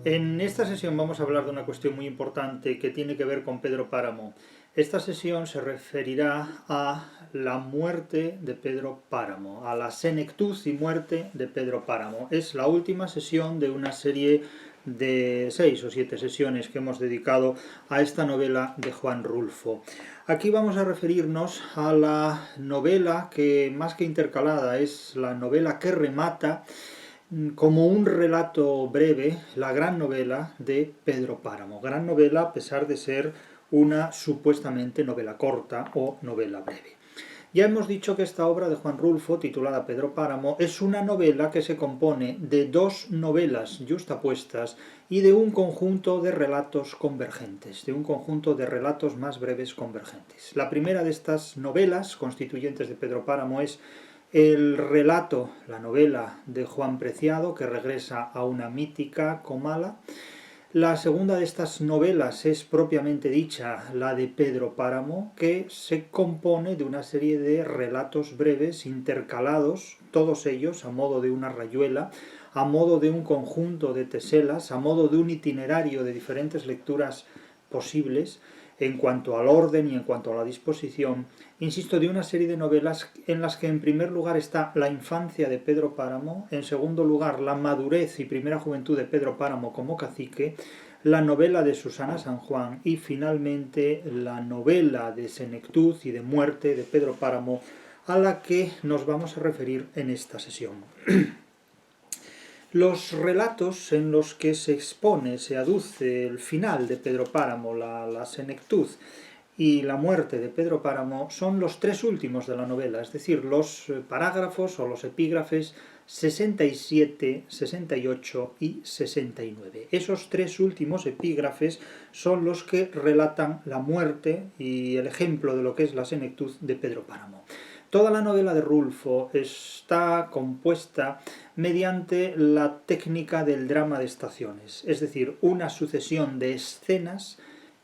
En esta sesión vamos a hablar de una cuestión muy importante que tiene que ver con Pedro Páramo. Esta sesión se referirá a la muerte de Pedro Páramo, a la senectud y muerte de Pedro Páramo. Es la última sesión de una serie de 6 o 7 sesiones que hemos dedicado a esta novela de Juan Rulfo. Aquí vamos a referirnos a la novela que, más que intercalada, es la novela que remata como un relato breve, la gran novela de Pedro Páramo. Gran novela a pesar de ser una supuestamente novela corta o novela breve. Ya hemos dicho que esta obra de Juan Rulfo, titulada Pedro Páramo, es una novela que se compone de dos novelas yuxtapuestas y de un conjunto de relatos convergentes, de un conjunto de relatos más breves convergentes. La primera de estas novelas constituyentes de Pedro Páramo es el relato, la novela de Juan Preciado, que regresa a una mítica Comala. La segunda de estas novelas es propiamente dicha la de Pedro Páramo, que se compone de una serie de relatos breves intercalados, todos ellos a modo de una rayuela, a modo de un conjunto de teselas, a modo de un itinerario de diferentes lecturas posibles, en cuanto al orden y en cuanto a la disposición, insisto, de una serie de novelas en las que en primer lugar está la infancia de Pedro Páramo, en segundo lugar la madurez y primera juventud de Pedro Páramo como cacique, la novela de Susana San Juan y finalmente la novela de senectud y de muerte de Pedro Páramo, a la que nos vamos a referir en esta sesión. Los relatos en los que se expone, se aduce el final de Pedro Páramo, la senectud y la muerte de Pedro Páramo, son los tres últimos de la novela, es decir, los parágrafos o los epígrafes 67, 68 y 69. Esos tres últimos epígrafes son los que relatan la muerte y el ejemplo de lo que es la senectud de Pedro Páramo. Toda la novela de Rulfo está compuesta mediante la técnica del drama de estaciones, es decir, una sucesión de escenas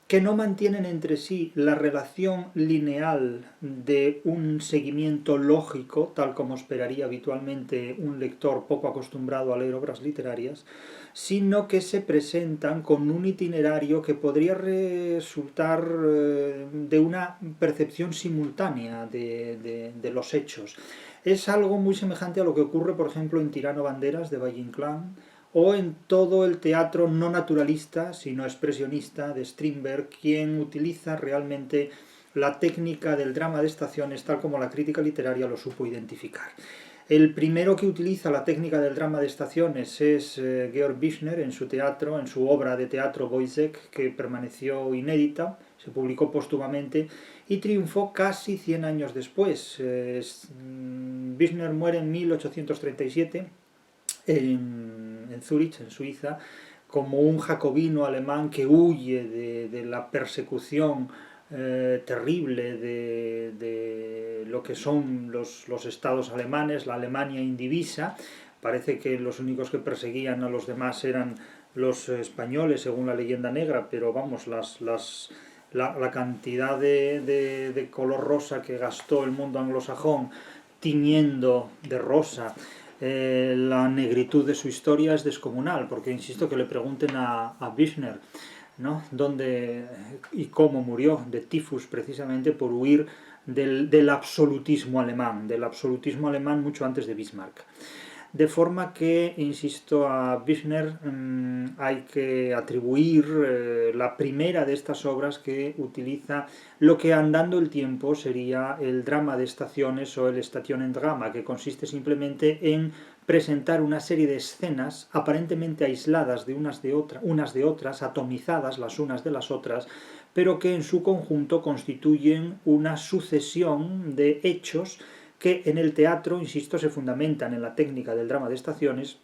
que no mantienen entre sí la relación lineal de un seguimiento lógico, tal como esperaría habitualmente un lector poco acostumbrado a leer obras literarias, sino que se presentan con un itinerario que podría resultar de una percepción simultánea de los hechos. Es algo muy semejante a lo que ocurre, por ejemplo, en Tirano Banderas de Valle Inclán, o en todo el teatro no naturalista, sino expresionista de Strindberg, quien utiliza realmente la técnica del drama de estaciones tal como la crítica literaria lo supo identificar. El primero que utiliza la técnica del drama de estaciones es Georg Büchner en su teatro, en su obra de teatro Woyzeck, que permaneció inédita, se publicó póstumamente y triunfó casi 100 años después. Büchner muere en 1837 en Zúrich, en Suiza, como un jacobino alemán que huye de la persecución terrible de lo que son los estados alemanes, la Alemania indivisa. Parece que los únicos que perseguían a los demás eran los españoles, según la leyenda negra, pero vamos, la cantidad de color rosa que gastó el mundo anglosajón tiñendo de rosa la negritud de su historia es descomunal, porque insisto que le pregunten a Büchner, ¿no?, dónde y cómo murió de tifus, precisamente por huir del absolutismo alemán mucho antes de Bismarck. De forma que, insisto, a Büchner hay que atribuir la primera de estas obras que utiliza lo que andando el tiempo sería el drama de estaciones o el Stationendrama, que consiste simplemente en presentar una serie de escenas aparentemente aisladas de unas de otras, atomizadas las unas de las otras, pero que en su conjunto constituyen una sucesión de hechos que en el teatro, insisto, se fundamentan en la técnica del drama de estaciones,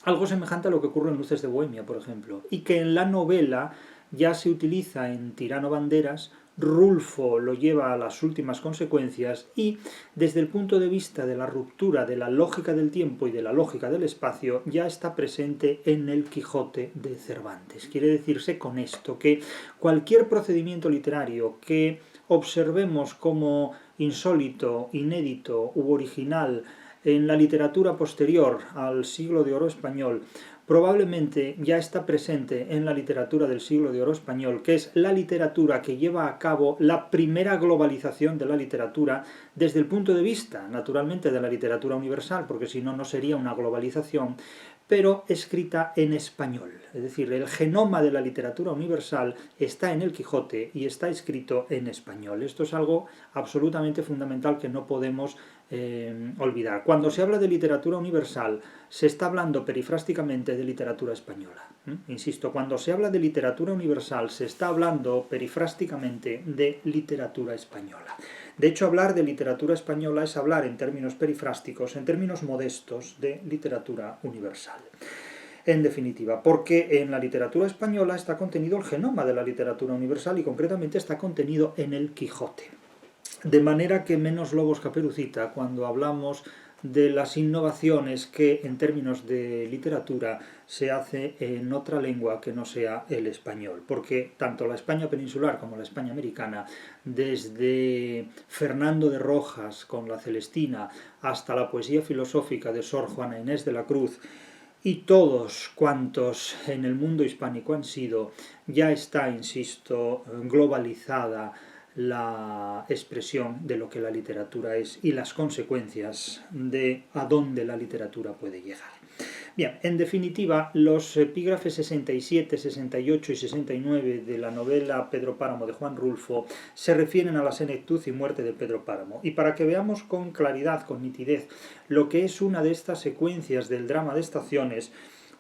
algo semejante a lo que ocurre en Luces de Bohemia, por ejemplo, y que en la novela ya se utiliza en Tirano Banderas. Rulfo lo lleva a las últimas consecuencias y, desde el punto de vista de la ruptura de la lógica del tiempo y de la lógica del espacio, ya está presente en el Quijote de Cervantes. Quiere decirse con esto que cualquier procedimiento literario que observemos como insólito, inédito u original en la literatura posterior al siglo de oro español, probablemente ya está presente en la literatura del siglo de oro español, que es la literatura que lleva a cabo la primera globalización de la literatura desde el punto de vista, naturalmente, de la literatura universal, porque si no, no sería una globalización, pero escrita en español. Es decir, el genoma de la literatura universal está en el Quijote y está escrito en español. Esto es algo absolutamente fundamental que no podemos olvidar. Cuando se habla de literatura universal, se está hablando perifrásticamente de literatura española. Insisto, cuando se habla de literatura universal, se está hablando perifrásticamente de literatura española. De hecho, hablar de literatura española es hablar en términos perifrásticos, en términos modestos, de literatura universal. En definitiva, porque en la literatura española está contenido el genoma de la literatura universal y concretamente está contenido en el Quijote. De manera que menos lobos caperucita cuando hablamos de las innovaciones que en términos de literatura se hace en otra lengua que no sea el español, porque tanto la España peninsular como la España americana, desde Fernando de Rojas con la Celestina hasta la poesía filosófica de Sor Juana Inés de la Cruz, y todos cuantos en el mundo hispánico han sido, ya está, insisto, globalizada la expresión de lo que la literatura es y las consecuencias de a dónde la literatura puede llegar. Bien, en definitiva, los epígrafes 67, 68 y 69 de la novela Pedro Páramo de Juan Rulfo se refieren a la senectud y muerte de Pedro Páramo. Y para que veamos con claridad, con nitidez, lo que es una de estas secuencias del drama de estaciones,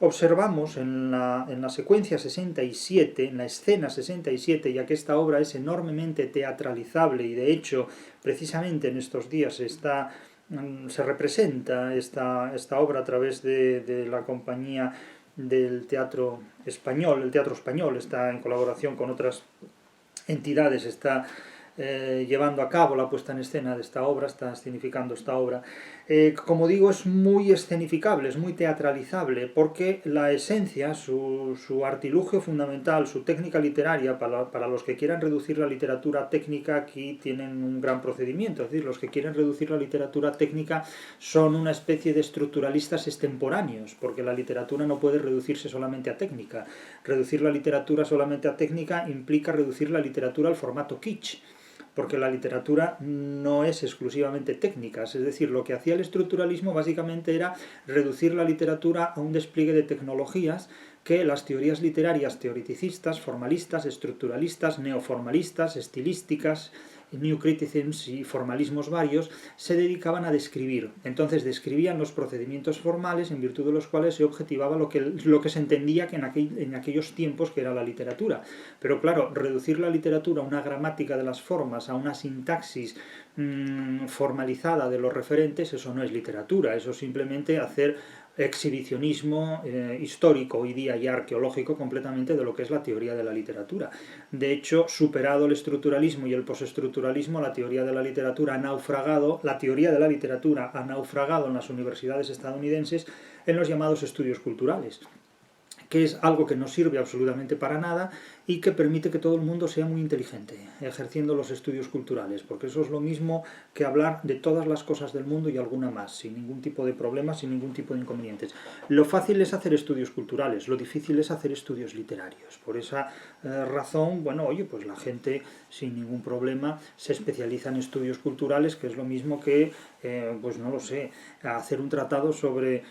observamos en la secuencia 67, en la escena 67, ya que esta obra es enormemente teatralizable y de hecho precisamente en estos días se representa esta obra a través de la compañía del Teatro Español. El Teatro Español está en colaboración con otras entidades, está llevando a cabo la puesta en escena de esta obra, está escenificando esta obra. Como digo, es muy escenificable, es muy teatralizable, porque la esencia, su artilugio fundamental, su técnica literaria, para los que quieran reducir la literatura técnica, aquí tienen un gran procedimiento, es decir, los que quieren reducir la literatura técnica son una especie de estructuralistas extemporáneos, porque la literatura no puede reducirse solamente a técnica. Reducir la literatura solamente a técnica implica reducir la literatura al formato kitsch, porque la literatura no es exclusivamente técnica, es decir, lo que hacía el estructuralismo básicamente era reducir la literatura a un despliegue de tecnologías que las teorías literarias teoreticistas, formalistas, estructuralistas, neoformalistas, estilísticas, New Criticisms y formalismos varios se dedicaban a describir. Entonces describían los procedimientos formales en virtud de los cuales se objetivaba lo que se entendía que en aquellos tiempos que era la literatura. Pero claro, reducir la literatura a una gramática de las formas, a una sintaxis formalizada de los referentes, eso no es literatura, eso es simplemente hacer exhibicionismo histórico hoy día y arqueológico completamente de lo que es la teoría de la literatura. De hecho, superado el estructuralismo y el postestructuralismo, la teoría de la literatura ha naufragado, en las universidades estadounidenses en los llamados estudios culturales, que es algo que no sirve absolutamente para nada y que permite que todo el mundo sea muy inteligente ejerciendo los estudios culturales, porque eso es lo mismo que hablar de todas las cosas del mundo y alguna más, sin ningún tipo de problemas, sin ningún tipo de inconvenientes. Lo fácil es hacer estudios culturales, lo difícil es hacer estudios literarios. Por esa razón, bueno, oye, pues la gente sin ningún problema se especializa en estudios culturales, que es lo mismo que, pues no lo sé, hacer un tratado sobre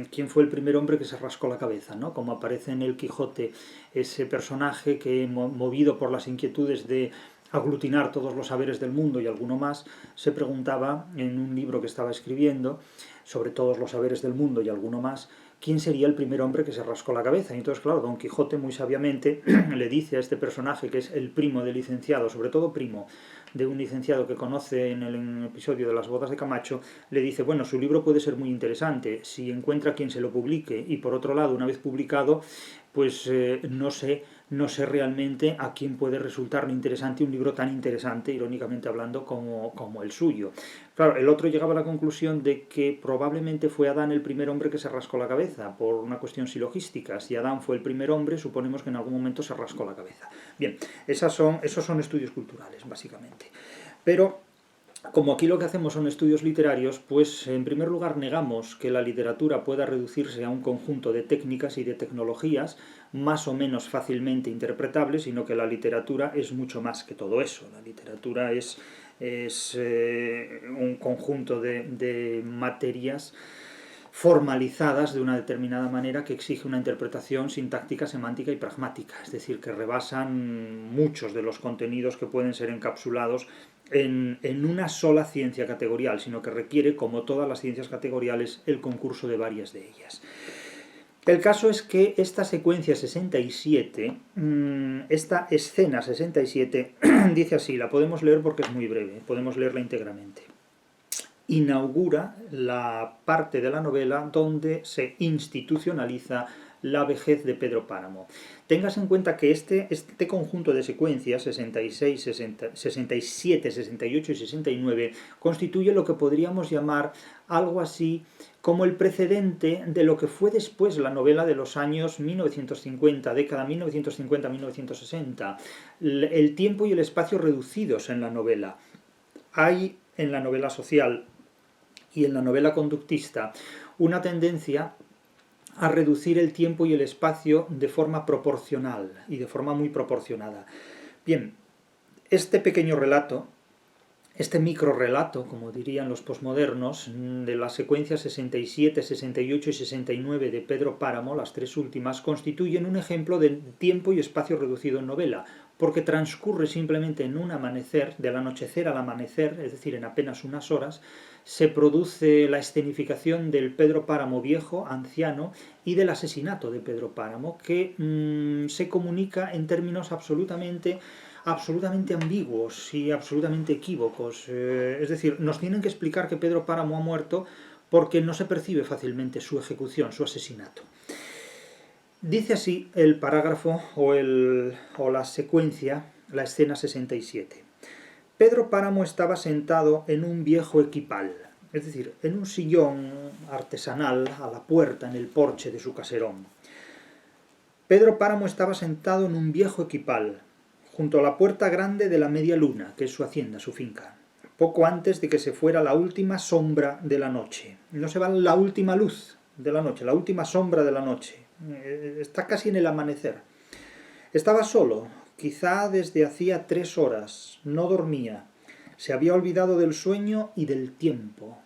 quién fue el primer hombre que se rascó la cabeza, ¿no? Como aparece en el Quijote ese personaje que, movido por las inquietudes de aglutinar todos los saberes del mundo y alguno más, se preguntaba en un libro que estaba escribiendo sobre todos los saberes del mundo y alguno más, quién sería el primer hombre que se rascó la cabeza. Y entonces, claro, Don Quijote muy sabiamente le dice a este personaje, que es el primo del licenciado, sobre todo primo de un licenciado que conoce en el episodio de las bodas de Camacho, le dice, bueno, su libro puede ser muy interesante si encuentra quien se lo publique, y por otro lado, una vez publicado, pues no sé realmente a quién puede resultarle interesante un libro tan interesante, irónicamente hablando, como el suyo. Claro, el otro llegaba a la conclusión de que probablemente fue Adán el primer hombre que se rascó la cabeza, por una cuestión silogística. Si Adán fue el primer hombre, suponemos que en algún momento se rascó la cabeza. Bien, esos son estudios culturales, básicamente. Pero Como aquí lo que hacemos son estudios literarios, pues en primer lugar negamos que la literatura pueda reducirse a un conjunto de técnicas y de tecnologías más o menos fácilmente interpretables, sino que la literatura es mucho más que todo eso. La literatura es un conjunto de materias formalizadas de una determinada manera que exige una interpretación sintáctica, semántica y pragmática, es decir, que rebasan muchos de los contenidos que pueden ser encapsulados en una sola ciencia categorial, sino que requiere, como todas las ciencias categoriales, el concurso de varias de ellas. El caso es que esta secuencia 67, esta escena 67, dice así, la podemos leer porque es muy breve, podemos leerla íntegramente. Inaugura la parte de la novela donde se institucionaliza la vejez de Pedro Páramo. Tengas en cuenta que este conjunto de secuencias, 66, 67, 68 y 69, constituye lo que podríamos llamar algo así como el precedente de lo que fue después la novela de los años 1950, década 1950-1960, el tiempo y el espacio reducidos en la novela. Hay en la novela social y en la novela conductista una tendencia a reducir el tiempo y el espacio de forma proporcional y de forma muy proporcionada. Bien, este pequeño relato, este microrelato, como dirían los posmodernos, de las secuencias 67, 68 y 69 de Pedro Páramo, las tres últimas, constituyen un ejemplo de tiempo y espacio reducido en novela, porque transcurre simplemente en un amanecer, del anochecer al amanecer, es decir, en apenas unas horas, se produce la escenificación del Pedro Páramo viejo, anciano, y del asesinato de Pedro Páramo, que se comunica en términos absolutamente ambiguos y absolutamente equívocos. Es decir, nos tienen que explicar que Pedro Páramo ha muerto porque no se percibe fácilmente su ejecución, su asesinato. Dice así el parágrafo o la secuencia, la escena 67. Pedro Páramo estaba sentado en un viejo equipal, es decir, en un sillón artesanal a la puerta en el porche de su caserón. Pedro Páramo estaba sentado en un viejo equipal, junto a la puerta grande de la Media Luna, que es su hacienda, su finca, poco antes de que se fuera la última sombra de la noche. No se va la última luz de la noche, la última sombra de la noche. Está casi en el amanecer. Estaba solo, quizá desde hacía 3 horas, no dormía. Se había olvidado del sueño y del tiempo.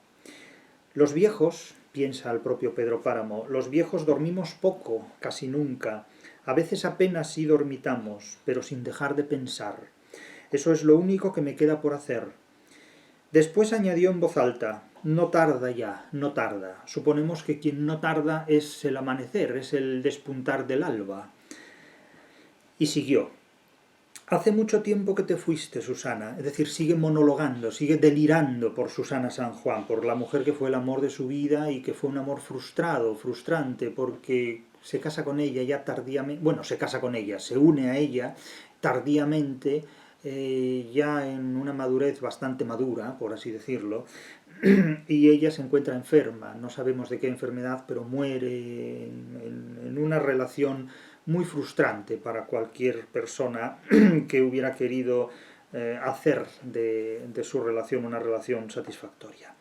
Los viejos, piensa el propio Pedro Páramo, los viejos dormimos poco, casi nunca. A veces apenas sí dormitamos, pero sin dejar de pensar. Eso es lo único que me queda por hacer. Después añadió en voz alta, no tarda ya, no tarda. Suponemos que quien no tarda es el amanecer, es el despuntar del alba. Y siguió. Hace mucho tiempo que te fuiste, Susana, es decir, sigue monologando, sigue delirando por Susana San Juan, por la mujer que fue el amor de su vida y que fue un amor frustrado, frustrante, porque se casa con ella ya tardíamente, bueno, se casa con ella, se une a ella tardíamente, ya en una madurez bastante madura, por así decirlo, y ella se encuentra enferma, no sabemos de qué enfermedad, pero muere en una relación muy frustrante para cualquier persona que hubiera querido hacer de su relación una relación satisfactoria.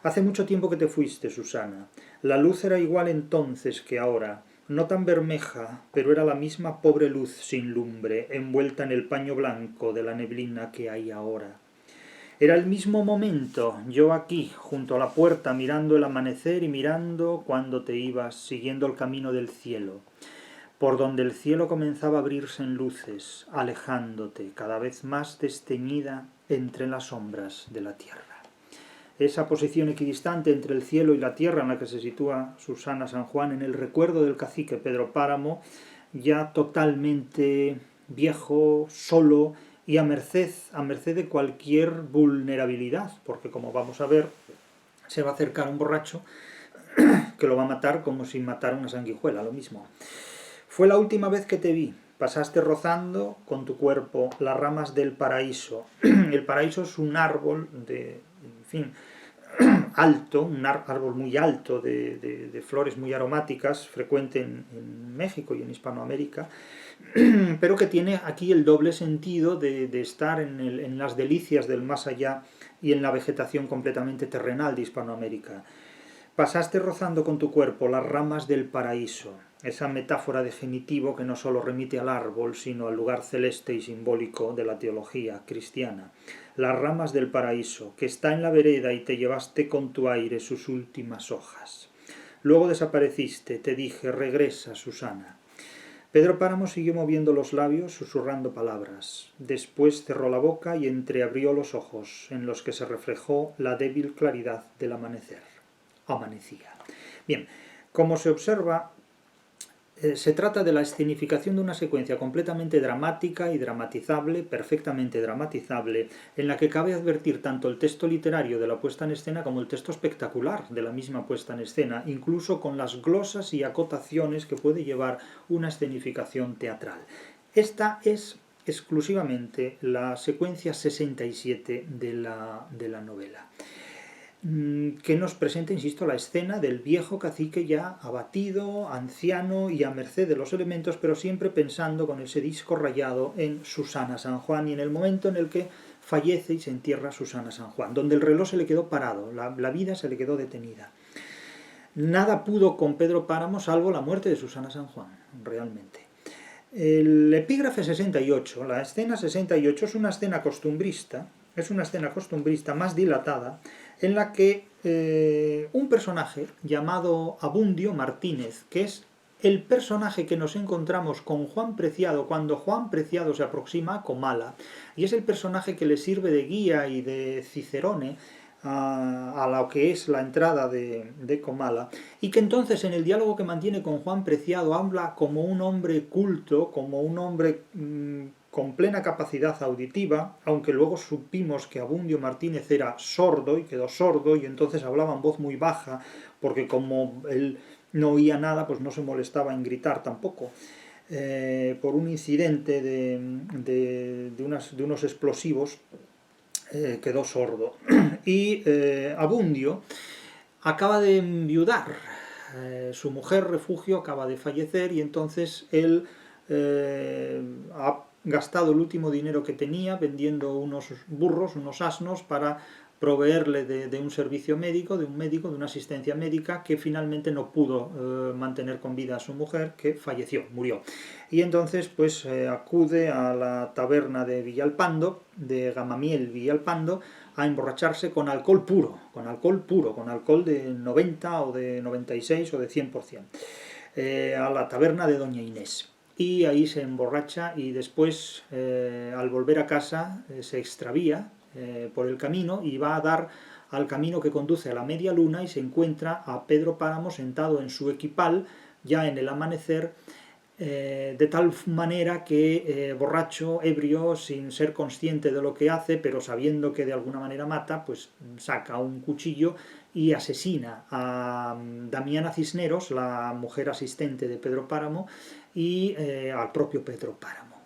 Hace mucho tiempo que te fuiste, Susana. La luz era igual entonces que ahora, no tan bermeja, pero era la misma pobre luz sin lumbre, envuelta en el paño blanco de la neblina que hay ahora. Era el mismo momento, yo aquí, junto a la puerta, mirando el amanecer y mirando cuando te ibas, siguiendo el camino del cielo, por donde el cielo comenzaba a abrirse en luces, alejándote, cada vez más desteñida entre las sombras de la tierra. Esa posición equidistante entre el cielo y la tierra en la que se sitúa Susana San Juan en el recuerdo del cacique Pedro Páramo, ya totalmente viejo, solo y a merced de cualquier vulnerabilidad, porque como vamos a ver, se va a acercar un borracho que lo va a matar como si matara una sanguijuela, lo mismo. Fue la última vez que te vi. Pasaste rozando con tu cuerpo las ramas del paraíso. El paraíso es un árbol alto, un árbol muy alto de flores muy aromáticas, frecuente en México y en Hispanoamérica, pero que tiene aquí el doble sentido de estar en las delicias del más allá y en la vegetación completamente terrenal de Hispanoamérica. Pasaste rozando con tu cuerpo las ramas del paraíso, esa metáfora definitivo que no solo remite al árbol, sino al lugar celeste y simbólico de la teología cristiana. Las ramas del paraíso, que está en la vereda y te llevaste con tu aire sus últimas hojas. Luego desapareciste, te dije, regresa, Susana. Pedro Páramo siguió moviendo los labios, susurrando palabras. Después cerró la boca y entreabrió los ojos, en los que se reflejó la débil claridad del amanecer. Amanecía. Bien, como se observa, se trata de la escenificación de una secuencia completamente dramática y dramatizable, perfectamente dramatizable, en la que cabe advertir tanto el texto literario de la puesta en escena como el texto espectacular de la misma puesta en escena, incluso con las glosas y acotaciones que puede llevar una escenificación teatral. Esta es exclusivamente la secuencia 67 de la novela, que nos presenta, insisto, la escena del viejo cacique ya abatido, anciano y a merced de los elementos, pero siempre pensando con ese disco rayado en Susana San Juan y en el momento en el que fallece y se entierra Susana San Juan, donde el reloj se le quedó parado, la vida se le quedó detenida. Nada pudo con Pedro Páramo salvo la muerte de Susana San Juan, realmente. El epígrafe 68, la escena 68, es una escena costumbrista más dilatada, en la que un personaje llamado Abundio Martínez, que es el personaje que nos encontramos con Juan Preciado cuando Juan Preciado se aproxima a Comala, y es el personaje que le sirve de guía y de cicerone a lo que es la entrada de Comala, y que entonces en el diálogo que mantiene con Juan Preciado habla como un hombre culto, como un hombre con plena capacidad auditiva, aunque luego supimos que Abundio Martínez era sordo y quedó sordo y entonces hablaba en voz muy baja, porque como él no oía nada, pues no se molestaba en gritar tampoco. Por un incidente de unos explosivos, quedó sordo. Y Abundio acaba de enviudar, su mujer refugio acaba de fallecer y entonces él ha gastado el último dinero que tenía vendiendo unos burros, unos asnos, para proveerle de un servicio médico, de una asistencia médica, que finalmente no pudo mantener con vida a su mujer, que falleció, murió. Y entonces pues acude a la taberna de Villalpando, de Gamamiel Villalpando, a emborracharse con alcohol puro, con alcohol de 90 o de 96 o de 100%, a la taberna de Doña Inés. Y ahí se emborracha y después, al volver a casa, se extravía por el camino y va a dar al camino que conduce a la media luna y se encuentra a Pedro Páramo sentado en su equipal, ya en el amanecer, de tal manera que borracho, ebrio, sin ser consciente de lo que hace, pero sabiendo que de alguna manera mata, pues saca un cuchillo y asesina a Damiana Cisneros, la mujer asistente de Pedro Páramo, y al propio Pedro Páramo.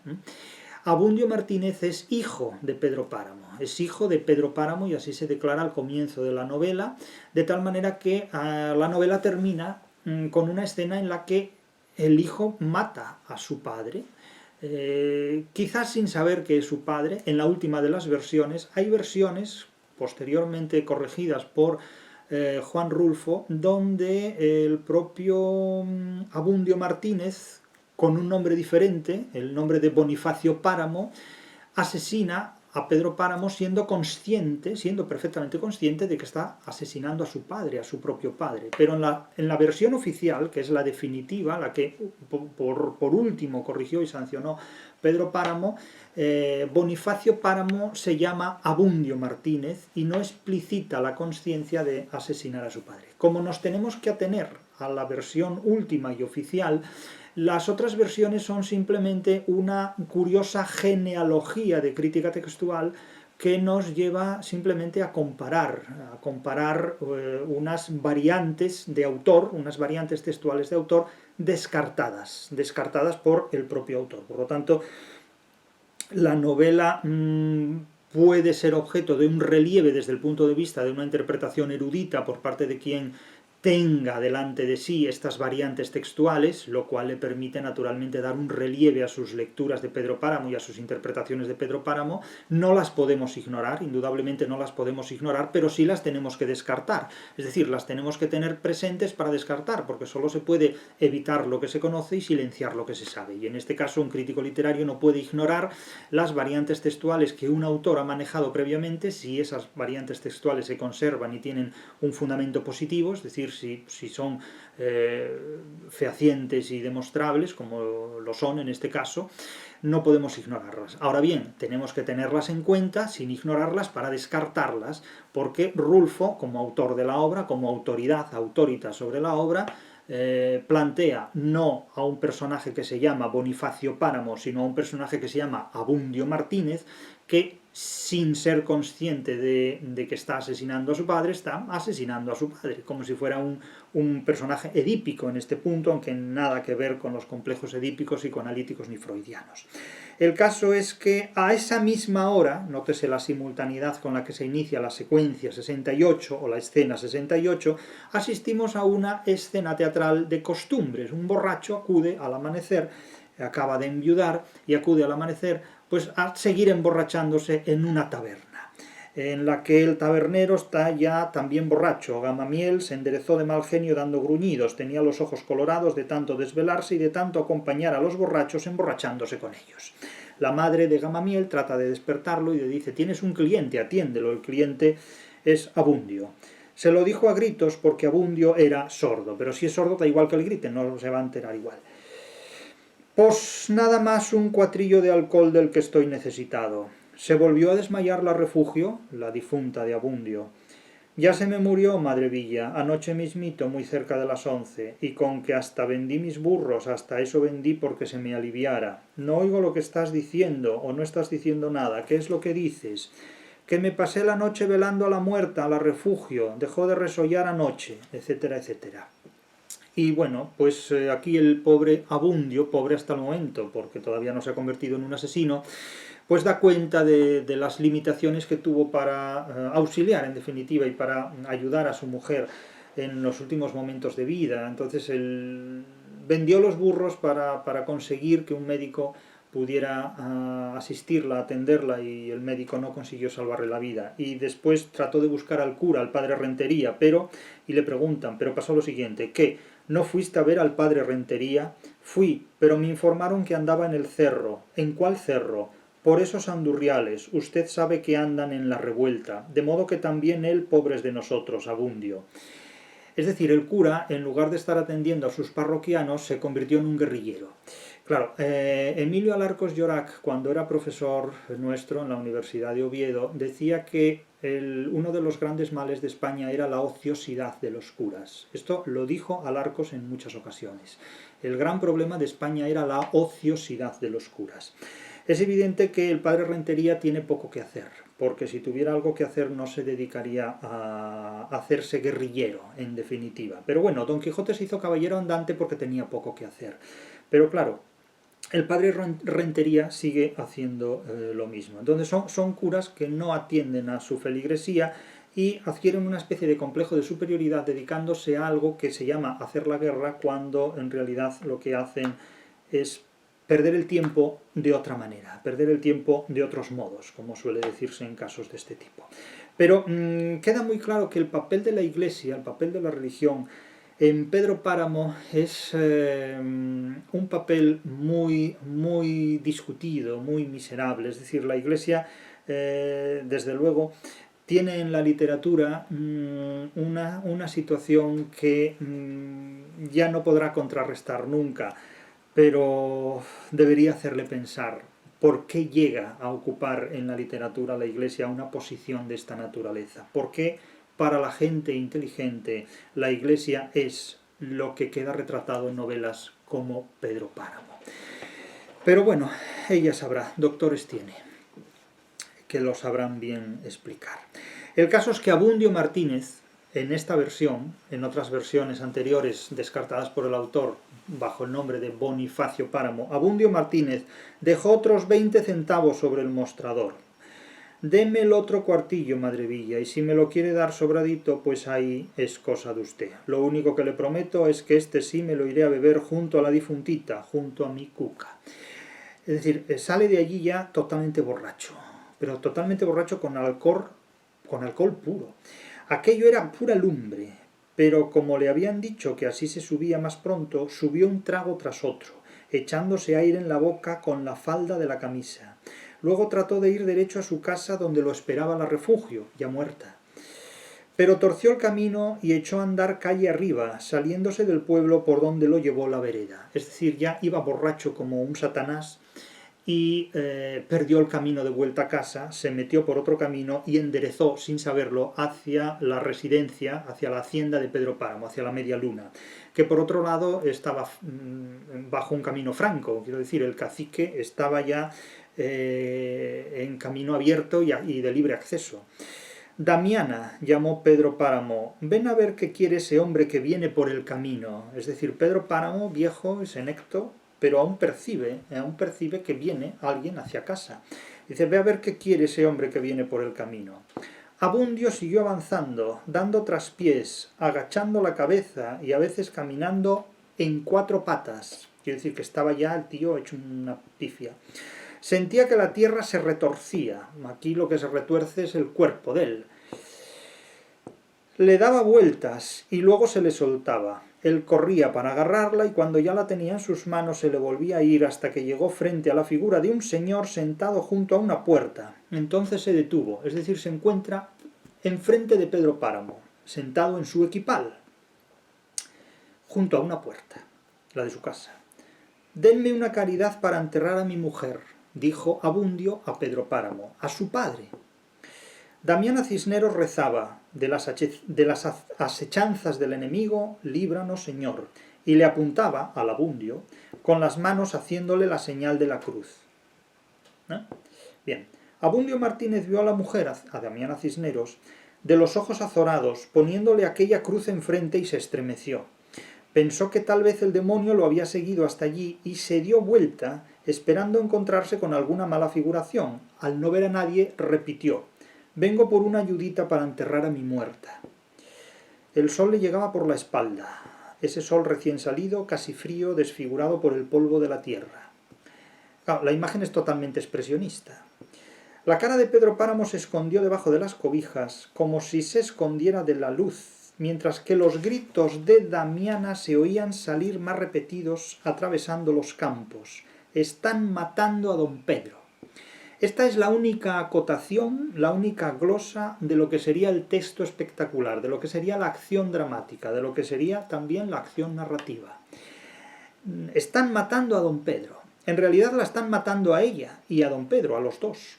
Abundio Martínez es hijo de Pedro Páramo, y así se declara al comienzo de la novela, de tal manera que la novela termina con una escena en la que el hijo mata a su padre, quizás sin saber que es su padre. En la última de las versiones, hay versiones posteriormente corregidas por Juan Rulfo, donde el propio Abundio Martínez, con un nombre diferente, el nombre de Bonifacio Páramo, asesina a Pedro Páramo siendo perfectamente consciente de que está asesinando a su padre, a su propio padre. Pero en la versión oficial, que es la definitiva, la que por último corrigió y sancionó Pedro Páramo, Bonifacio Páramo se llama Abundio Martínez y no explicita la consciencia de asesinar a su padre. Como nos tenemos que atener a la versión última y oficial, las otras versiones son simplemente una curiosa genealogía de crítica textual que nos lleva simplemente a comparar unas variantes de autor, unas variantes textuales de autor descartadas por el propio autor. Por lo tanto, la novela puede ser objeto de un relieve desde el punto de vista de una interpretación erudita por parte de quien tenga delante de sí estas variantes textuales, lo cual le permite naturalmente dar un relieve a sus lecturas de Pedro Páramo y a sus interpretaciones de Pedro Páramo. No las podemos ignorar, indudablemente no las podemos ignorar, pero sí las tenemos que descartar. Es decir, las tenemos que tener presentes para descartar, porque solo se puede evitar lo que se conoce y silenciar lo que se sabe. Y en este caso un crítico literario no puede ignorar las variantes textuales que un autor ha manejado previamente, si esas variantes textuales se conservan y tienen un fundamento positivo, es decir, si son fehacientes y demostrables, como lo son en este caso, no podemos ignorarlas. Ahora bien, tenemos que tenerlas en cuenta sin ignorarlas para descartarlas, porque Rulfo, como autor de la obra, como autoridad, autoritas sobre la obra, plantea no a un personaje que se llama Bonifacio Páramo, sino a un personaje que se llama Abundio Martínez, que sin ser consciente de que está asesinando a su padre, está asesinando a su padre, como si fuera un personaje edípico en este punto, aunque nada que ver con los complejos edípicos, psicoanalíticos ni freudianos. El caso es que a esa misma hora, nótese la simultaneidad con la que se inicia la secuencia 68 o la escena 68, asistimos a una escena teatral de costumbres. Un borracho acude al amanecer, acaba de enviudar y acude al amanecer pues a seguir emborrachándose en una taberna, en la que el tabernero está ya también borracho. Gamamiel se enderezó de mal genio dando gruñidos, tenía los ojos colorados de tanto desvelarse y de tanto acompañar a los borrachos emborrachándose con ellos. La madre de Gamamiel trata de despertarlo y le dice: tienes un cliente, atiéndelo. El cliente es Abundio. Se lo dijo a gritos porque Abundio era sordo, pero si es sordo da igual que le griten, no se va a enterar igual. Pues nada más un cuatrillo de alcohol del que estoy necesitado. Se volvió a desmayar la Refugio, la difunta de Abundio. Ya se me murió, madre Villa, anoche mismito, muy cerca de las 11, y con que hasta vendí mis burros, hasta eso vendí porque se me aliviara. No oigo lo que estás diciendo, o no estás diciendo nada. ¿Qué es lo que dices? Que me pasé la noche velando a la muerta, a la Refugio, dejó de resollar anoche, etcétera, etcétera. Y bueno, pues aquí el pobre Abundio, pobre hasta el momento, porque todavía no se ha convertido en un asesino, pues da cuenta de las limitaciones que tuvo para auxiliar, en definitiva, y para ayudar a su mujer en los últimos momentos de vida. Entonces él vendió los burros para conseguir que un médico pudiera asistirla, atenderla, y el médico no consiguió salvarle la vida. Y después trató de buscar al cura, al padre Rentería, y le preguntan, pero pasó lo siguiente: ¿qué? ¿No fuiste a ver al padre Rentería? Fui, pero me informaron que andaba en el cerro. ¿En cuál cerro? Por esos andurriales, usted sabe que andan en la revuelta, de modo que también él, pobres de nosotros, Abundio. Es decir, el cura, en lugar de estar atendiendo a sus parroquianos, se convirtió en un guerrillero. Claro, Emilio Alarcos Llorac, cuando era profesor nuestro en la Universidad de Oviedo, decía que uno de los grandes males de España era la ociosidad de los curas. Esto lo dijo Alarcos en muchas ocasiones. El gran problema de España era la ociosidad de los curas. Es evidente que el padre Rentería tiene poco que hacer, porque si tuviera algo que hacer no se dedicaría a hacerse guerrillero, en definitiva. Pero bueno, Don Quijote se hizo caballero andante porque tenía poco que hacer. Pero claro, el padre Rentería sigue haciendo lo mismo. Entonces son curas que no atienden a su feligresía y adquieren una especie de complejo de superioridad dedicándose a algo que se llama hacer la guerra, cuando en realidad lo que hacen es perder el tiempo de otra manera, perder el tiempo de otros modos, como suele decirse en casos de este tipo. Pero queda muy claro que el papel de la Iglesia, el papel de la religión, en Pedro Páramo es un papel muy discutido, muy miserable. Es decir, la Iglesia, desde luego, tiene en la literatura una situación que ya no podrá contrarrestar nunca, pero debería hacerle pensar por qué llega a ocupar en la literatura la Iglesia una posición de esta naturaleza. ¿Por qué para la gente inteligente la Iglesia es lo que queda retratado en novelas como Pedro Páramo? Pero bueno, ella sabrá, doctores tiene, que lo sabrán bien explicar. El caso es que Abundio Martínez, en esta versión, en otras versiones anteriores descartadas por el autor bajo el nombre de Bonifacio Páramo, Abundio Martínez dejó otros 20 centavos sobre el mostrador. Deme el otro cuartillo, madrevilla, y si me lo quiere dar sobradito, pues ahí es cosa de usted. Lo único que le prometo es que este sí me lo iré a beber junto a la difuntita, junto a mi cuca. Es decir, sale de allí ya totalmente borracho, pero totalmente borracho con alcohol puro. Aquello era pura lumbre, pero como le habían dicho que así se subía más pronto, subió un trago tras otro, echándose aire en la boca con la falda de la camisa. Luego trató de ir derecho a su casa donde lo esperaba la refugio, ya muerta. Pero torció el camino y echó a andar calle arriba, saliéndose del pueblo por donde lo llevó la vereda. Es decir, ya iba borracho como un satanás y perdió el camino de vuelta a casa, se metió por otro camino y enderezó, sin saberlo, hacia la residencia, hacia la hacienda de Pedro Páramo, hacia la Media Luna, que por otro lado estaba bajo un camino franco, quiero decir, el cacique estaba ya en camino abierto y de libre acceso. Damiana, llamó Pedro Páramo, ven a ver qué quiere ese hombre que viene por el camino. Es decir, Pedro Páramo, viejo y senecto, pero aún percibe que viene alguien hacia casa. Dice, ve a ver qué quiere ese hombre que viene por el camino. Abundio siguió avanzando, dando traspiés, agachando la cabeza y a veces caminando en 4 patas. Quiero decir que estaba ya el tío hecho una pifia. Sentía que la tierra se retorcía. Aquí lo que se retuerce es el cuerpo de él. Le daba vueltas y luego se le soltaba. Él corría para agarrarla y cuando ya la tenía en sus manos se le volvía a ir hasta que llegó frente a la figura de un señor sentado junto a una puerta. Entonces se detuvo, es decir, se encuentra enfrente de Pedro Páramo, sentado en su equipal, junto a una puerta, la de su casa. Denme una caridad para enterrar a mi mujer, dijo Abundio a Pedro Páramo, a su padre. Damiana Cisneros rezaba, de las asechanzas del enemigo, líbranos, Señor, y le apuntaba al Abundio con las manos haciéndole la señal de la cruz. Bien, Abundio Martínez vio a la mujer, a Damiana Cisneros, de los ojos azorados, poniéndole aquella cruz enfrente y se estremeció. Pensó que tal vez el demonio lo había seguido hasta allí y se dio vuelta, esperando encontrarse con alguna mala figuración. Al no ver a nadie, repitió, vengo por una ayudita para enterrar a mi muerta. El sol le llegaba por la espalda, ese sol recién salido, casi frío, desfigurado por el polvo de la tierra. Claro, la imagen es totalmente expresionista. La cara de Pedro Páramo se escondió debajo de las cobijas, como si se escondiera de la luz, mientras que los gritos de Damiana se oían salir más repetidos atravesando los campos. Están matando a don Pedro. Esta es la única acotación, la única glosa de lo que sería el texto espectacular, de lo que sería la acción dramática, de lo que sería también la acción narrativa. Están matando a don Pedro. En realidad la están matando a ella y a don Pedro, a los dos.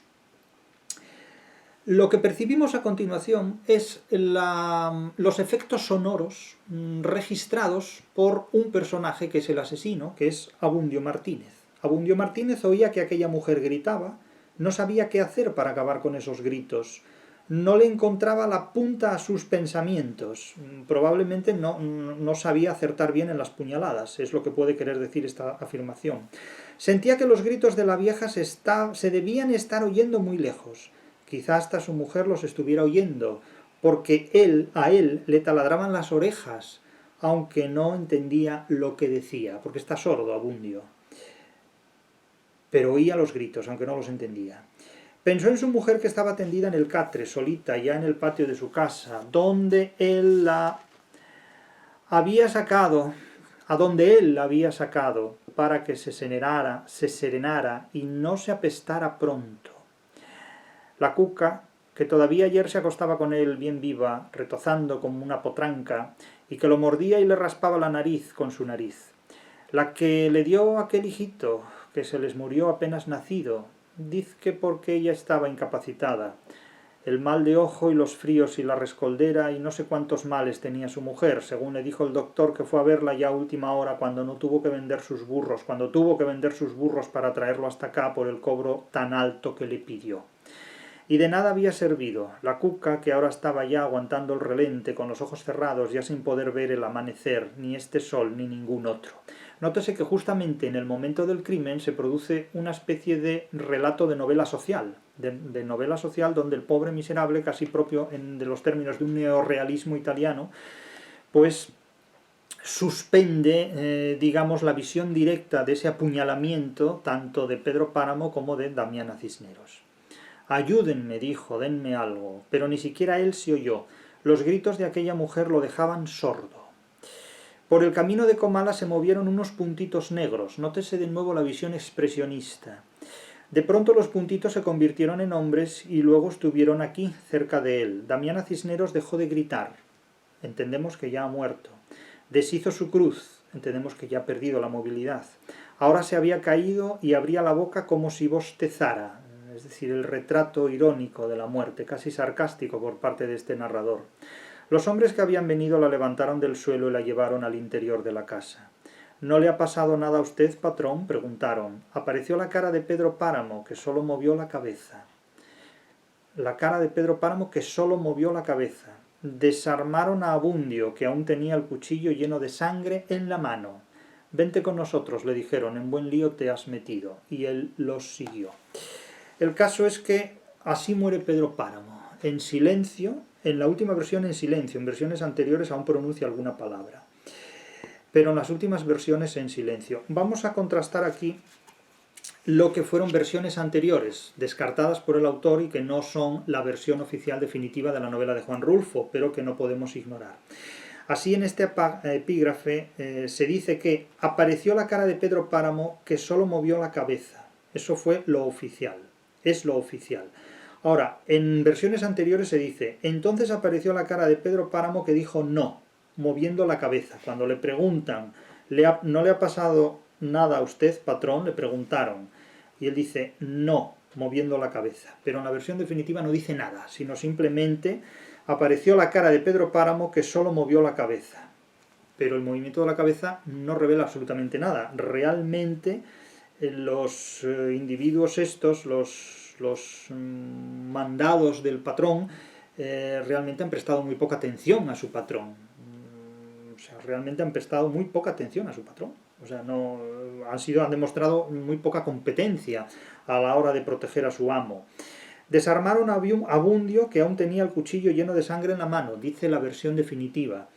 Lo que percibimos a continuación es los efectos sonoros registrados por un personaje que es el asesino, que es Abundio Martínez. Abundio Martínez oía que aquella mujer gritaba, no sabía qué hacer para acabar con esos gritos, no le encontraba la punta a sus pensamientos, probablemente no sabía acertar bien en las puñaladas, es lo que puede querer decir esta afirmación. Sentía que los gritos de la vieja se debían estar oyendo muy lejos, quizá hasta su mujer los estuviera oyendo, porque a él le taladraban las orejas, aunque no entendía lo que decía, porque está sordo Abundio. Pero oía los gritos, aunque no los entendía. Pensó en su mujer que estaba tendida en el catre, solita, ya en el patio de su casa, donde él la había sacado, a donde él la había sacado, para que se serenara y no se apestara pronto. La cuca, que todavía ayer se acostaba con él bien viva, retozando como una potranca, y que lo mordía y le raspaba la nariz con su nariz. La que le dio aquel hijito, que se les murió apenas nacido, dizque porque ella estaba incapacitada. El mal de ojo y los fríos y la rescoldera y no sé cuántos males tenía su mujer, según le dijo el doctor que fue a verla ya a última hora cuando tuvo que vender sus burros para traerlo hasta acá por el cobro tan alto que le pidió. Y de nada había servido. La cuca, que ahora estaba ya aguantando el relente, con los ojos cerrados, ya sin poder ver el amanecer, ni este sol, ni ningún otro. Nótese que justamente en el momento del crimen se produce una especie de relato de novela social, de novela social, donde el pobre miserable, casi propio de los términos de un neorrealismo italiano, pues suspende, digamos, la visión directa de ese apuñalamiento tanto de Pedro Páramo como de Damiana Cisneros. Ayúdenme, dijo, denme algo, pero ni siquiera él se oyó. Los gritos de aquella mujer lo dejaban sordo. Por el camino de Comala se movieron unos puntitos negros, nótese de nuevo la visión expresionista. De pronto los puntitos se convirtieron en hombres y luego estuvieron aquí, cerca de él. Damiana Cisneros dejó de gritar, entendemos que ya ha muerto. Deshizo su cruz, entendemos que ya ha perdido la movilidad. Ahora se había caído y abría la boca como si bostezara, es decir, el retrato irónico de la muerte, casi sarcástico por parte de este narrador. Los hombres que habían venido la levantaron del suelo y la llevaron al interior de la casa. ¿No le ha pasado nada a usted, patrón?, preguntaron. Apareció la cara de Pedro Páramo, que solo movió la cabeza. La cara de Pedro Páramo, que solo movió la cabeza. Desarmaron a Abundio, que aún tenía el cuchillo lleno de sangre en la mano. Vente con nosotros, le dijeron, en buen lío te has metido. Y él los siguió. El caso es que así muere Pedro Páramo, en silencio, en la última versión en silencio, en versiones anteriores aún pronuncia alguna palabra, pero en las últimas versiones en silencio. Vamos a contrastar aquí lo que fueron versiones anteriores, descartadas por el autor y que no son la versión oficial definitiva de la novela de Juan Rulfo, pero que no podemos ignorar. Así, en este epígrafe se dice que apareció la cara de Pedro Páramo, que solo movió la cabeza. Eso fue lo oficial, es lo oficial. Ahora, en versiones anteriores se dice, entonces apareció la cara de Pedro Páramo, que dijo no, moviendo la cabeza. Cuando le preguntan, ¿no le ha pasado nada a usted, patrón?, le preguntaron, y él dice no, moviendo la cabeza. Pero en la versión definitiva no dice nada, sino simplemente apareció la cara de Pedro Páramo, que solo movió la cabeza. Pero el movimiento de la cabeza no revela absolutamente nada. Realmente los individuos estos, los mandados del patrón, realmente han prestado muy poca atención a su patrón. O sea, realmente han prestado muy poca atención a su patrón. O sea, no, han demostrado muy poca competencia a la hora de proteger a su amo. Desarmaron a Abundio, que aún tenía el cuchillo lleno de sangre en la mano, dice la versión definitiva.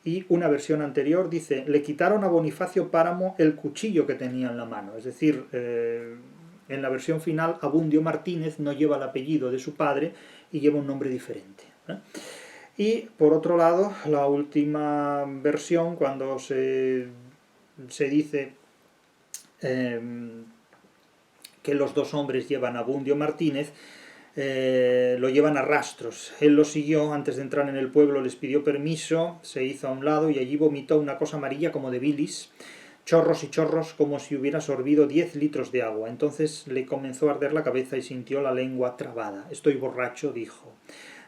Y una versión anterior dice, le quitaron a Bonifacio Páramo el cuchillo que tenía en la mano. Es decir, en la versión final, Abundio Martínez no lleva el apellido de su padre y lleva un nombre diferente. Y, por otro lado, la última versión, cuando se dice que los dos hombres llevan a Abundio Martínez, lo llevan a rastros. Él lo siguió, antes de entrar en el pueblo les pidió permiso, se hizo a un lado y allí vomitó una cosa amarilla como de bilis, chorros y chorros como si hubiera sorbido 10 litros de agua. Entonces le comenzó a arder la cabeza y sintió la lengua trabada. Estoy borracho, dijo.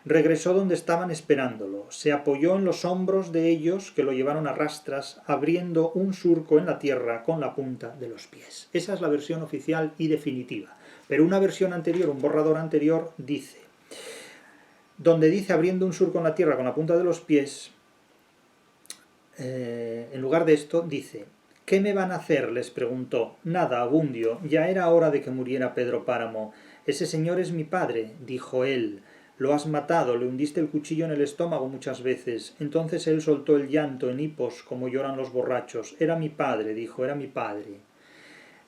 Regresó donde estaban esperándolo. Se apoyó en los hombros de ellos, que lo llevaron a rastras, abriendo un surco en la tierra con la punta de los pies. Esa es la versión oficial y definitiva. Pero una versión anterior, un borrador anterior, dice, donde dice abriendo un surco en la tierra con la punta de los pies, en lugar de esto, dice, ¿qué me van a hacer?, les preguntó. Nada, Abundio, ya era hora de que muriera Pedro Páramo. Ese señor es mi padre, dijo él. Lo has matado, le hundiste el cuchillo en el estómago muchas veces. Entonces él soltó el llanto en hipos, como lloran los borrachos. Era mi padre, dijo, era mi padre.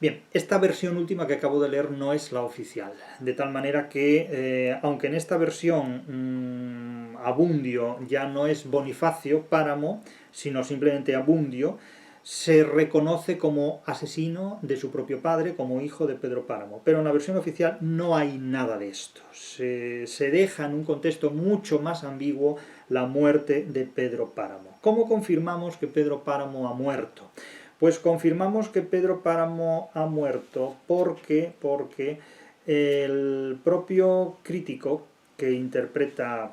Bien, esta versión última que acabo de leer no es la oficial, de tal manera que, aunque en esta versión Abundio ya no es Bonifacio Páramo, sino simplemente Abundio, se reconoce como asesino de su propio padre, como hijo de Pedro Páramo. Pero en la versión oficial no hay nada de esto. Se deja en un contexto mucho más ambiguo la muerte de Pedro Páramo. ¿Cómo confirmamos que Pedro Páramo ha muerto? Pues confirmamos que Pedro Páramo ha muerto porque el propio crítico que interpreta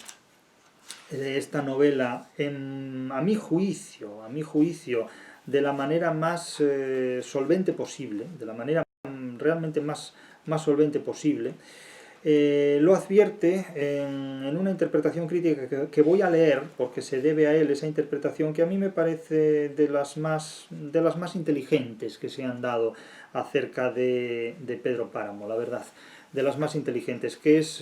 esta novela, a mi juicio, de la manera más solvente posible, de la manera realmente más solvente posible, lo advierte en una interpretación crítica que voy a leer, porque se debe a él esa interpretación que a mí me parece de las más inteligentes que se han dado acerca de Pedro Páramo, la verdad. de las más inteligentes, que es,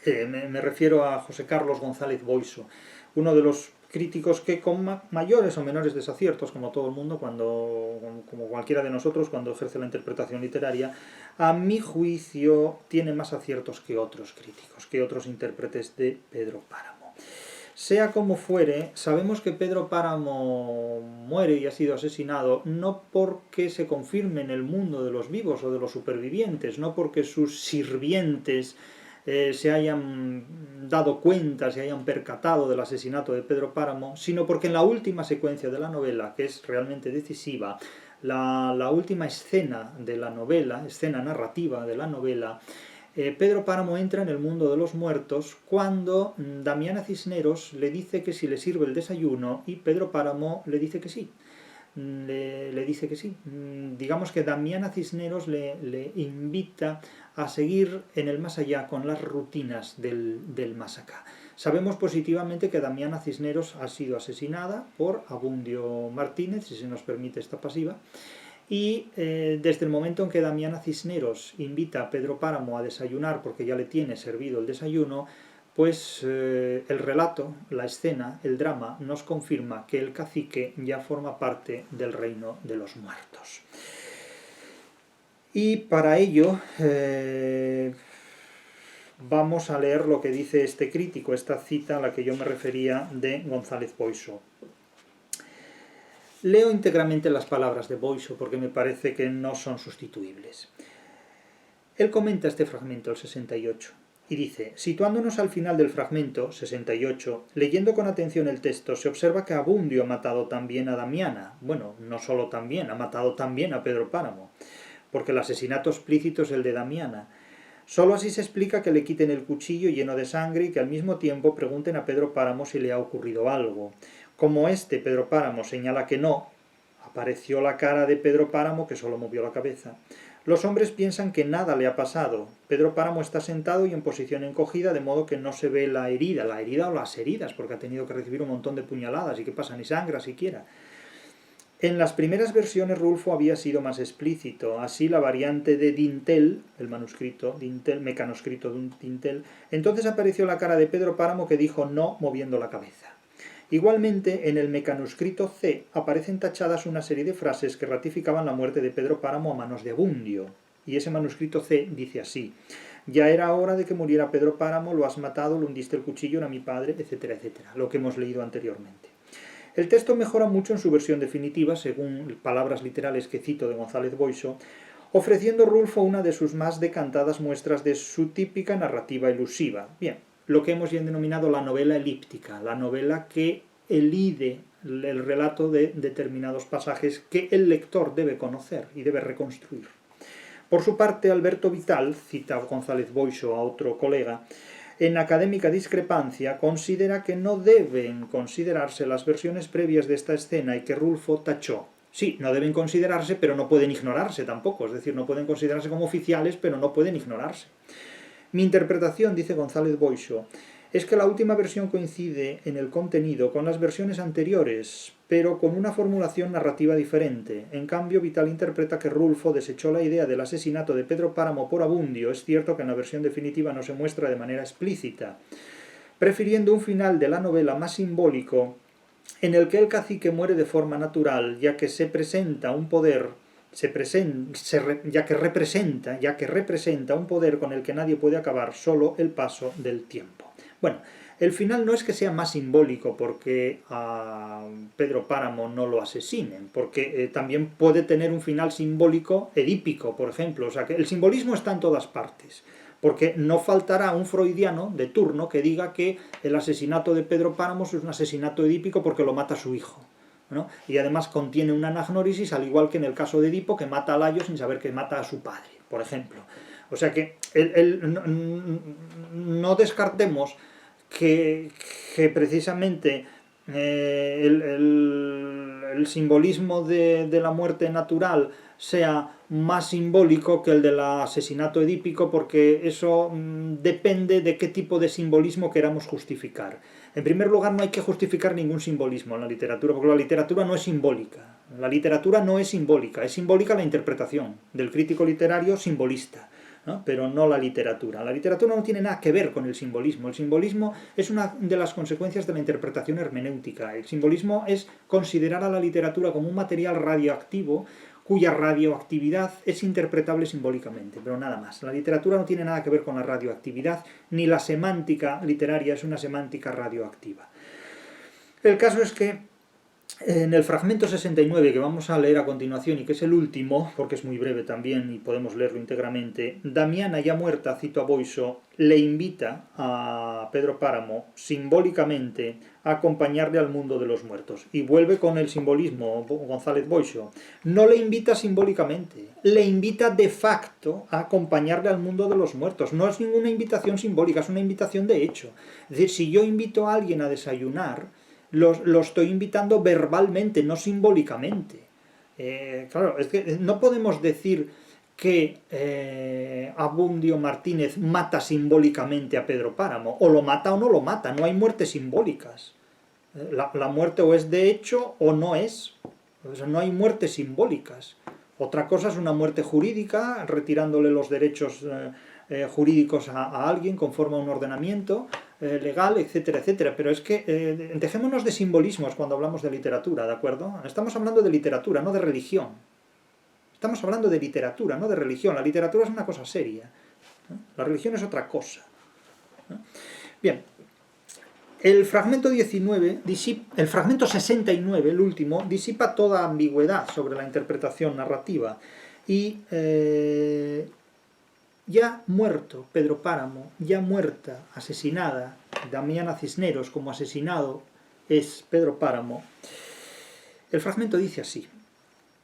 me refiero a José Carlos González Boixo, uno de los críticos que con mayores o menores desaciertos, como todo el mundo, como cualquiera de nosotros cuando ejerce la interpretación literaria, a mi juicio tiene más aciertos que otros críticos, que otros intérpretes de Pedro Páramo. Sea como fuere, sabemos que Pedro Páramo muere y ha sido asesinado no porque se confirme en el mundo de los vivos o de los supervivientes, no porque sus sirvientes se hayan dado cuenta, se hayan percatado del asesinato de Pedro Páramo, sino porque en la última secuencia de la novela, que es realmente decisiva, la última escena de la novela, escena narrativa de la novela, Pedro Páramo entra en el mundo de los muertos cuando Damiana Cisneros le dice que si le sirve el desayuno y Pedro Páramo le dice que sí. Le dice que sí. Digamos que Damiana Cisneros le invita a seguir en el más allá con las rutinas del más acá. Sabemos positivamente que Damiana Cisneros ha sido asesinada por Abundio Martínez, si se nos permite esta pasiva, y desde el momento en que Damiana Cisneros invita a Pedro Páramo a desayunar porque ya le tiene servido el desayuno, pues el relato, la escena, el drama nos confirma que el cacique ya forma parte del reino de los muertos. Y para ello vamos a leer lo que dice este crítico, esta cita a la que yo me refería de González Boixo. Leo íntegramente las palabras de Boixo porque me parece que no son sustituibles. Él comenta este fragmento, el 68. Y dice, situándonos al final del fragmento, 68, leyendo con atención el texto, se observa que Abundio ha matado también a Damiana. Bueno, no solo también, ha matado también a Pedro Páramo, porque el asesinato explícito es el de Damiana. Solo así se explica que le quiten el cuchillo lleno de sangre y que al mismo tiempo pregunten a Pedro Páramo si le ha ocurrido algo. Como Pedro Páramo, señala que no, apareció la cara de Pedro Páramo que solo movió la cabeza. Los hombres piensan que nada le ha pasado. Pedro Páramo está sentado y en posición encogida, de modo que no se ve la herida o las heridas, porque ha tenido que recibir un montón de puñaladas y que pasa, ni sangra siquiera. En las primeras versiones Rulfo había sido más explícito, así la variante de Dintel, el manuscrito Dintel, mecanoscrito de Dintel, entonces apareció la cara de Pedro Páramo que dijo no moviendo la cabeza. Igualmente, en el mecanuscrito C aparecen tachadas una serie de frases que ratificaban la muerte de Pedro Páramo a manos de Abundio. Y ese manuscrito C dice así: ya era hora de que muriera Pedro Páramo, lo has matado, le hundiste el cuchillo, era mi padre, etcétera, etcétera, lo que hemos leído anteriormente. El texto mejora mucho en su versión definitiva, según palabras literales que cito de González Boixo, ofreciendo Rulfo una de sus más decantadas muestras de su típica narrativa elusiva. Bien, lo que hemos ya denominado la novela elíptica, la novela que elide el relato de determinados pasajes que el lector debe conocer y debe reconstruir. Por su parte, Alberto Vital, cita González Boixo a otro colega, en Académica Discrepancia considera que no deben considerarse las versiones previas de esta escena y que Rulfo tachó. Sí, no deben considerarse, pero no pueden ignorarse tampoco, es decir, no pueden considerarse como oficiales, pero no pueden ignorarse. Mi interpretación, dice González Boixo, es que la última versión coincide en el contenido con las versiones anteriores, pero con una formulación narrativa diferente. En cambio, Vital interpreta que Rulfo desechó la idea del asesinato de Pedro Páramo por Abundio. Es cierto que en la versión definitiva no se muestra de manera explícita, prefiriendo un final de la novela más simbólico en el que el cacique muere de forma natural, ya que se presenta un poder ya que representa un poder con el que nadie puede acabar, solo el paso del tiempo. Bueno, el final no es que sea más simbólico porque a Pedro Páramo no lo asesinen, porque también puede tener un final simbólico edípico, por ejemplo. O sea, que el simbolismo está en todas partes, porque no faltará un freudiano de turno que diga que el asesinato de Pedro Páramo es un asesinato edípico porque lo mata su hijo, ¿no? Y además contiene una anagnórisis, al igual que en el caso de Edipo, que mata a Layo sin saber que mata a su padre, por ejemplo. O sea que no descartemos que precisamente el simbolismo de la muerte natural sea más simbólico que el del asesinato edípico, porque eso depende de qué tipo de simbolismo queramos justificar. En primer lugar, no hay que justificar ningún simbolismo en la literatura, porque la literatura no es simbólica. La literatura no es simbólica, es simbólica la interpretación del crítico literario simbolista. ¿no? Pero no la literatura. La literatura no tiene nada que ver con el simbolismo. El simbolismo es una de las consecuencias de la interpretación hermenéutica. El simbolismo es considerar a la literatura como un material radioactivo cuya radioactividad es interpretable simbólicamente, pero nada más. La literatura no tiene nada que ver con la radioactividad, ni la semántica literaria es una semántica radioactiva. El caso es que en el fragmento 69 que vamos a leer a continuación y que es el último, porque es muy breve también y podemos leerlo íntegramente, Damiana, ya muerta, cito a Boixo, le invita a Pedro Páramo simbólicamente a acompañarle al mundo de los muertos. Y vuelve con el simbolismo González Boixo. No le invita simbólicamente, le invita de facto a acompañarle al mundo de los muertos. No es ninguna invitación simbólica, es una invitación de hecho. Es decir, si yo invito a alguien a desayunar, lo estoy invitando verbalmente, no simbólicamente. Claro, es que no podemos decir que Abundio Martínez mata simbólicamente a Pedro Páramo. O lo mata o no lo mata, no hay muertes simbólicas. La muerte o es de hecho o no es. O sea, no hay muertes simbólicas. Otra cosa es una muerte jurídica, retirándole los derechos jurídicos a alguien conforme a un ordenamiento legal, etcétera, etcétera. Pero es que dejémonos de simbolismos cuando hablamos de literatura, ¿de acuerdo? Estamos hablando de literatura, no de religión. Estamos hablando de literatura, no de religión. La literatura es una cosa seria. La religión es otra cosa. Bien, el fragmento 19, el fragmento 69, el último, disipa toda ambigüedad sobre la interpretación narrativa. Y ya muerto Pedro Páramo, ya muerta, asesinada, Damiana Cisneros como asesinado es Pedro Páramo, el fragmento dice así: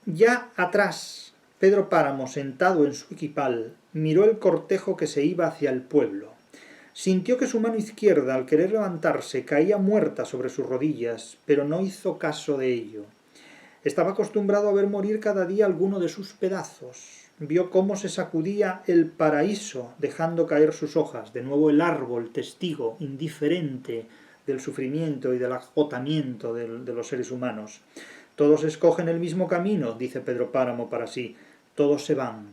ya atrás, Pedro Páramo, sentado en su equipal, miró el cortejo que se iba hacia el pueblo. Sintió que su mano izquierda, al querer levantarse, caía muerta sobre sus rodillas, pero no hizo caso de ello. Estaba acostumbrado a ver morir cada día alguno de sus pedazos. Vio cómo se sacudía el paraíso, dejando caer sus hojas. De nuevo el árbol, testigo, indiferente del sufrimiento y del agotamiento de los seres humanos. Todos escogen el mismo camino, dice Pedro Páramo para sí. Todos se van.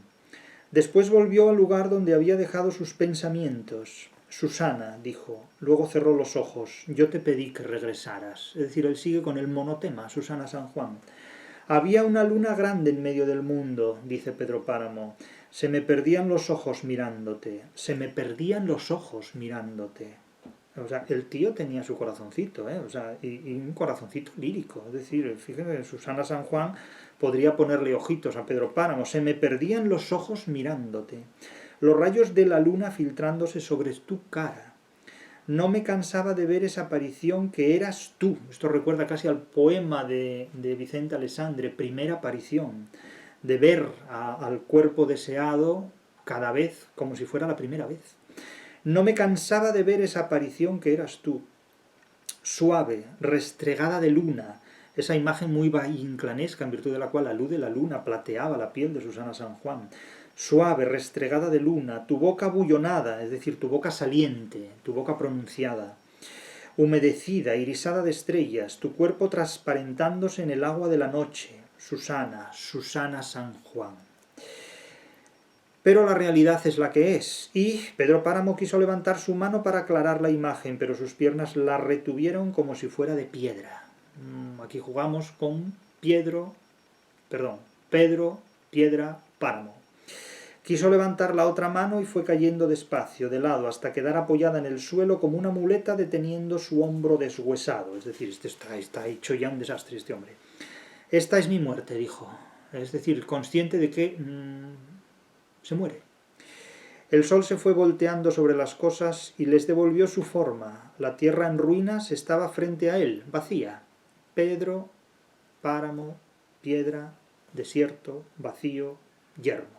Después volvió al lugar donde había dejado sus pensamientos. Susana, dijo, luego cerró los ojos. Yo te pedí que regresaras. Es decir, él sigue con el monotema, Susana San Juan. Había una luna grande en medio del mundo, dice Pedro Páramo. Se me perdían los ojos mirándote. Se me perdían los ojos mirándote. O sea, el tío tenía su corazoncito, o sea, y un corazoncito lírico. Es decir, fíjense, Susana San Juan podría ponerle ojitos a Pedro Páramo. Se me perdían los ojos mirándote. Los rayos de la luna filtrándose sobre tu cara. No me cansaba de ver esa aparición que eras tú. Esto recuerda casi al poema de Vicente Alessandre, Primera aparición. De ver al cuerpo deseado cada vez como si fuera la primera vez. No me cansaba de ver esa aparición que eras tú. Suave, restregada de luna. Esa imagen muy valle-inclanesca en virtud de la cual alude la luna, plateaba la piel de Susana San Juan. Suave, restregada de luna, tu boca bullonada, es decir, tu boca saliente, tu boca pronunciada, humedecida, irisada de estrellas, tu cuerpo transparentándose en el agua de la noche, Susana, Susana San Juan. Pero la realidad es la que es, y Pedro Páramo quiso levantar su mano para aclarar la imagen, pero sus piernas la retuvieron como si fuera de piedra. Aquí jugamos con Pedro, Piedra, Páramo. Quiso levantar la otra mano y fue cayendo despacio, de lado, hasta quedar apoyada en el suelo como una muleta deteniendo su hombro deshuesado. Es decir, está hecho ya un desastre este hombre. Esta es mi muerte, dijo. Es decir, consciente de que se muere. El sol se fue volteando sobre las cosas y les devolvió su forma. La tierra en ruinas estaba frente a él, vacía. Pedro, Páramo, piedra, desierto, vacío, yermo.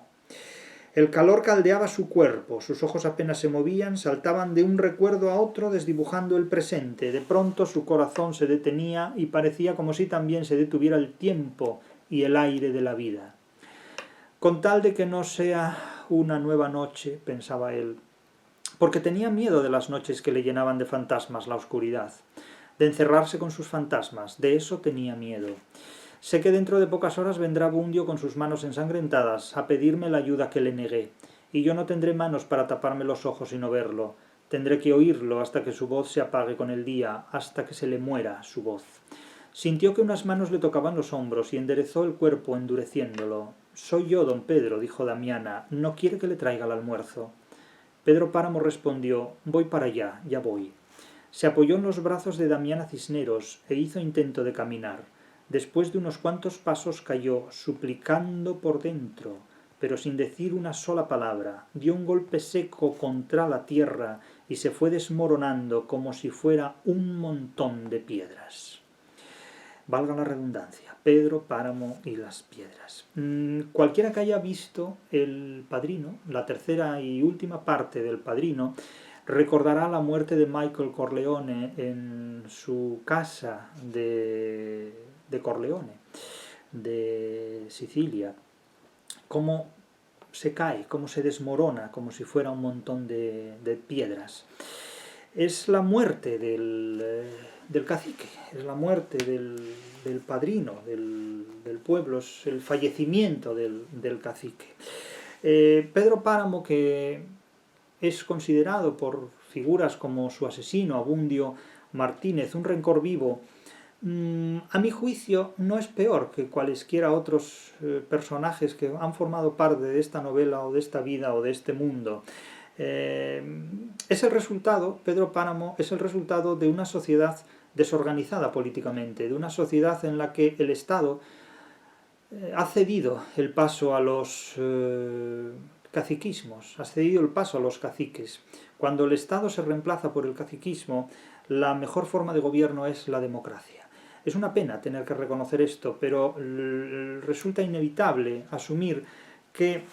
El calor caldeaba su cuerpo, sus ojos apenas se movían, saltaban de un recuerdo a otro desdibujando el presente. De pronto su corazón se detenía y parecía como si también se detuviera el tiempo y el aire de la vida. Con tal de que no sea una nueva noche, pensaba él, porque tenía miedo de las noches que le llenaban de fantasmas la oscuridad, de encerrarse con sus fantasmas, de eso tenía miedo. Sé que dentro de pocas horas vendrá Bundio con sus manos ensangrentadas a pedirme la ayuda que le negué, y yo no tendré manos para taparme los ojos y no verlo. Tendré que oírlo hasta que su voz se apague con el día, hasta que se le muera su voz. Sintió que unas manos le tocaban los hombros y enderezó el cuerpo endureciéndolo. «Soy yo, don Pedro», dijo Damiana. «¿No quiere que le traiga el almuerzo?» Pedro Páramo respondió: «Voy para allá, ya voy». Se apoyó en los brazos de Damiana Cisneros e hizo intento de caminar. Después de unos cuantos pasos cayó, suplicando por dentro, pero sin decir una sola palabra. Dio un golpe seco contra la tierra y se fue desmoronando como si fuera un montón de piedras. Valga la redundancia, Pedro Páramo y las piedras. Cualquiera que haya visto El Padrino, la tercera y última parte del Padrino, recordará la muerte de Michael Corleone en su casa de Corleone, de Sicilia. Cómo se cae, cómo se desmorona, como si fuera un montón de piedras. Es la muerte del cacique, es la muerte del padrino, del pueblo, es el fallecimiento del cacique. Pedro Páramo, que es considerado por figuras como su asesino, Abundio Martínez, un rencor vivo, a mi juicio no es peor que cualesquiera otros personajes que han formado parte de esta novela o de esta vida o de este mundo. Es el resultado, Pedro Páramo, es el resultado de una sociedad desorganizada políticamente, de una sociedad en la que el Estado ha cedido el paso a los caciquismos, ha cedido el paso a los caciques. Cuando el Estado se reemplaza por el caciquismo, la mejor forma de gobierno es la democracia. Es una pena tener que reconocer esto, pero resulta inevitable asumir que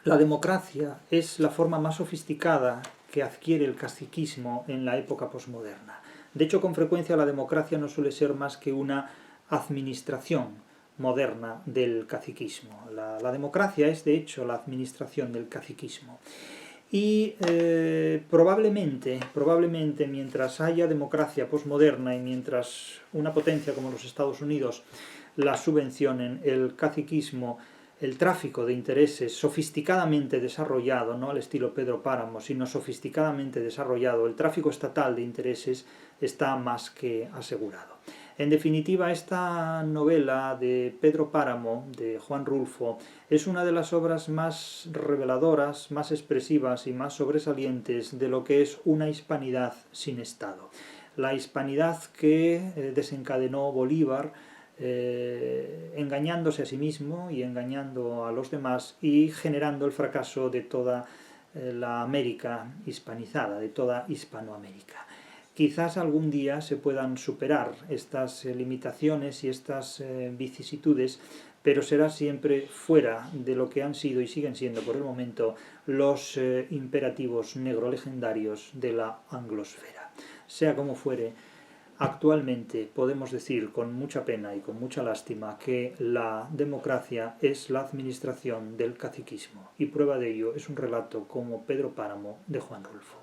la democracia es la forma más sofisticada que adquiere el caciquismo en la época posmoderna. De hecho, con frecuencia la democracia no suele ser más que una administración moderna del caciquismo. La democracia es, de hecho, la administración del caciquismo. Y probablemente, mientras haya democracia posmoderna y mientras una potencia como los Estados Unidos la subvencionen, el caciquismo, el tráfico de intereses sofisticadamente desarrollado, no al estilo Pedro Páramo, sino sofisticadamente desarrollado, el tráfico estatal de intereses está más que asegurado. En definitiva, esta novela de Pedro Páramo, de Juan Rulfo, es una de las obras más reveladoras, más expresivas y más sobresalientes de lo que es una hispanidad sin Estado. La hispanidad que desencadenó Bolívar, engañándose a sí mismo y engañando a los demás y generando el fracaso de toda la América hispanizada, de toda Hispanoamérica. Quizás algún día se puedan superar estas limitaciones y estas vicisitudes, pero será siempre fuera de lo que han sido y siguen siendo por el momento los imperativos negro-legendarios de la anglosfera. Sea como fuere, actualmente podemos decir con mucha pena y con mucha lástima que la democracia es la administración del caciquismo, y prueba de ello es un relato como Pedro Páramo de Juan Rulfo.